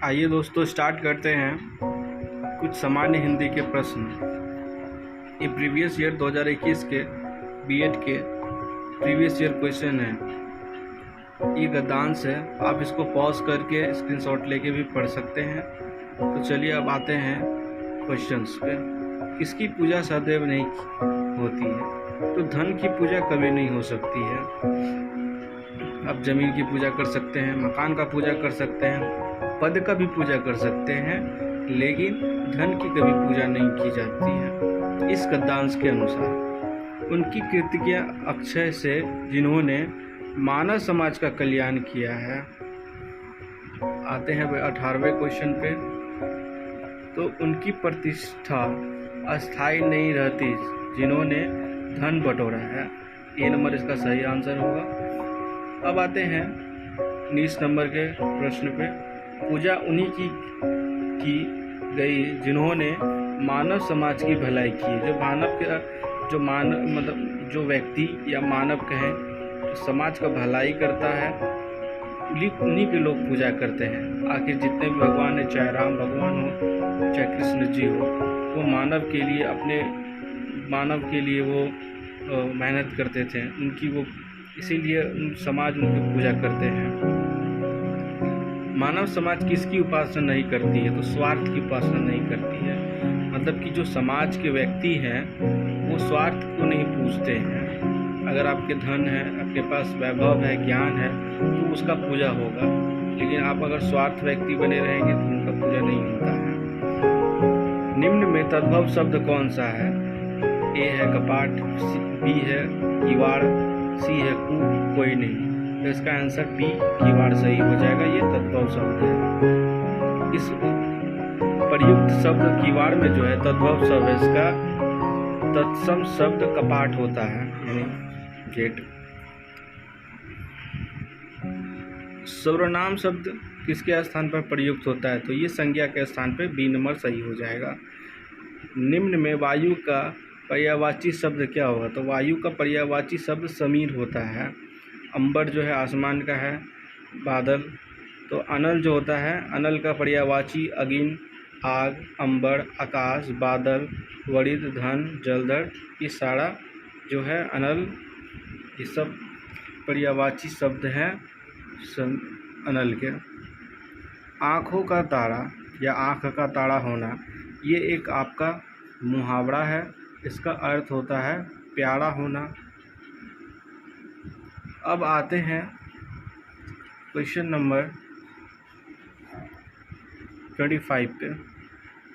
आइए दोस्तों स्टार्ट करते हैं कुछ सामान्य हिंदी के प्रश्न। ये प्रीवियस ईयर 2021 के बीएड के प्रीवियस ईयर क्वेश्चन है। ये गद्यांश है, आप इसको पॉज करके स्क्रीनशॉट लेके भी पढ़ सकते हैं। तो चलिए अब आते हैं क्वेश्चंस पे। किसकी पूजा सदैव नहीं होती है? तो धन की पूजा कभी नहीं हो सकती है। आप जमीन की पूजा कर सकते हैं, मकान का पूजा कर सकते हैं, पद का भी पूजा कर सकते हैं, लेकिन धन की कभी पूजा नहीं की जाती है। इस गद्यांश के अनुसार उनकी कृतियाँ अक्षय से जिन्होंने मानव समाज का कल्याण किया है। आते हैं 18वें क्वेश्चन पे। तो उनकी प्रतिष्ठा अस्थायी नहीं रहती जिन्होंने धन बटोरा है। ए नंबर इसका सही आंसर होगा। अब आते हैं 19 नंबर के प्रश्न पे। पूजा उन्हीं की गई जिन्होंने मानव समाज की भलाई की। जो व्यक्ति या मानव कहें जो समाज का भलाई करता है, उन्हीं के लोग पूजा करते हैं। आखिर जितने भी भगवान है, चाहे राम भगवान हो चाहे कृष्ण जी हो, वो मानव के लिए वो मेहनत करते थे। इसीलिए समाज उनकी पूजा करते हैं। मानव समाज किसकी उपासना नहीं करती है? तो स्वार्थ की उपासना नहीं करती है। मतलब कि जो समाज के व्यक्ति हैं वो स्वार्थ को नहीं पूजते हैं। अगर आपके धन है, आपके पास वैभव है, ज्ञान है, तो उसका पूजा होगा। लेकिन आप अगर स्वार्थ व्यक्ति बने रहेंगे तो उनका पूजा नहीं होता है। निम्न में तद्भव शब्द कौन सा है? ए है कपाट, बी है किवाड़, सी है कूप, कोई नहीं। तो इसका आंसर बी किवाड़ सही हो जाएगा। ये तद्भव शब्द है। इस प्रयुक्त शब्द किवाड़ में जो है तद्भव शब्द है, इसका तत्सम शब्द कपाट होता है, यानी गेट। सर्वनाम शब्द किसके स्थान पर प्रयुक्त होता है? तो ये संज्ञा के स्थान पर बी नंबर सही हो जाएगा। निम्न में वायु का पर्यायवाची शब्द क्या होगा? तो वायु का पर्यायवाची शब्द समीर होता है। अंबर जो है आसमान का है, बादल। तो अनल जो होता है, अनल का पर्यायवाची अगिन, आग, अंबर, आकाश, बादल, वरिद, धन, जलधर, ये सारा जो है अनल, ये सब पर्यायवाची शब्द हैं अनल के। आँखों का तारा या आँख का तारा होना, ये एक आपका मुहावरा है। इसका अर्थ होता है प्यारा होना। अब आते हैं क्वेश्चन नंबर 25 पे।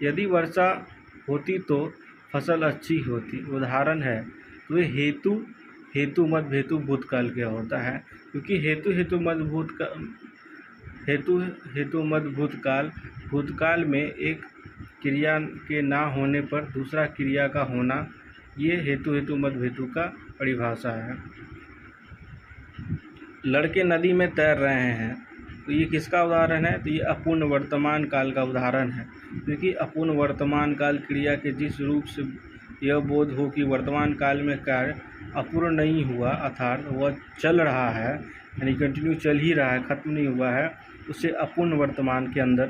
यदि वर्षा होती तो फसल अच्छी होती। उदाहरण है। तो ये हेतु मत भेतु भूतकाल क्या होता है? क्योंकि हेतु मत भूतकाल, भूतकाल में एक क्रिया के ना होने पर दूसरा क्रिया का होना, ये हेतु मत भेतु का परिभाषा है। लड़के नदी में तैर रहे हैं, तो ये किसका उदाहरण है? तो ये अपूर्ण वर्तमान काल का उदाहरण है। क्योंकि अपूर्ण वर्तमान काल क्रिया के जिस रूप से यह बोध हो कि वर्तमान काल में कार्य अपूर्ण नहीं हुआ, अर्थात वह चल रहा है, यानी कंटिन्यू चल ही रहा है, खत्म नहीं हुआ है, उसे अपूर्ण वर्तमान के अंदर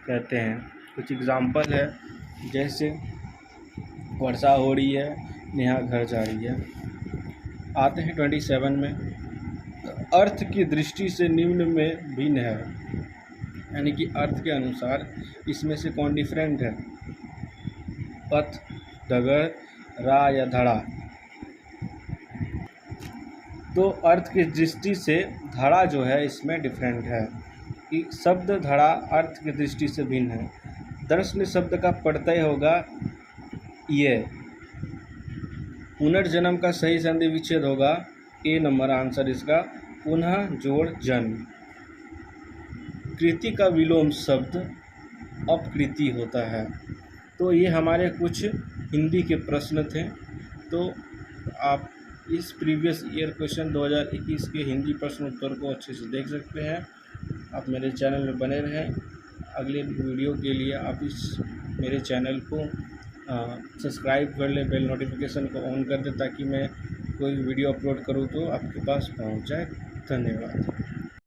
कहते हैं। कुछ एग्जाम्पल है, जैसे वर्षा हो रही है, नेहा घर जा रही है। आते हैं 27 में। अर्थ की दृष्टि से निम्न में भिन्न है, यानी कि अर्थ के अनुसार इसमें से कौन डिफरेंट है? पथ, डगर, रा या धड़ा। तो अर्थ की दृष्टि से धड़ा जो है इसमें डिफरेंट है कि शब्द धड़ा अर्थ की दृष्टि से भिन्न है। दर्शन शब्द का प्रत्यय होगा ये। पुनर्जन्म का सही संधि विच्छेद होगा ए नंबर आंसर इसका, पुनः जोड़ जन्म। कृति का विलोम शब्द अपकृति होता है। तो ये हमारे कुछ हिंदी के प्रश्न थे। तो आप इस प्रीवियस ईयर क्वेश्चन 2021 के हिंदी प्रश्न उत्तर को अच्छे से देख सकते हैं। आप मेरे चैनल में बने रहें। अगले वीडियो के लिए आप इस मेरे चैनल को सब्सक्राइब कर लें, बेल नोटिफिकेशन को ऑन कर दें, ताकि मैं कोई वीडियो अपलोड करूँ तो आपके पास पहुँच जाए। धन्यवाद।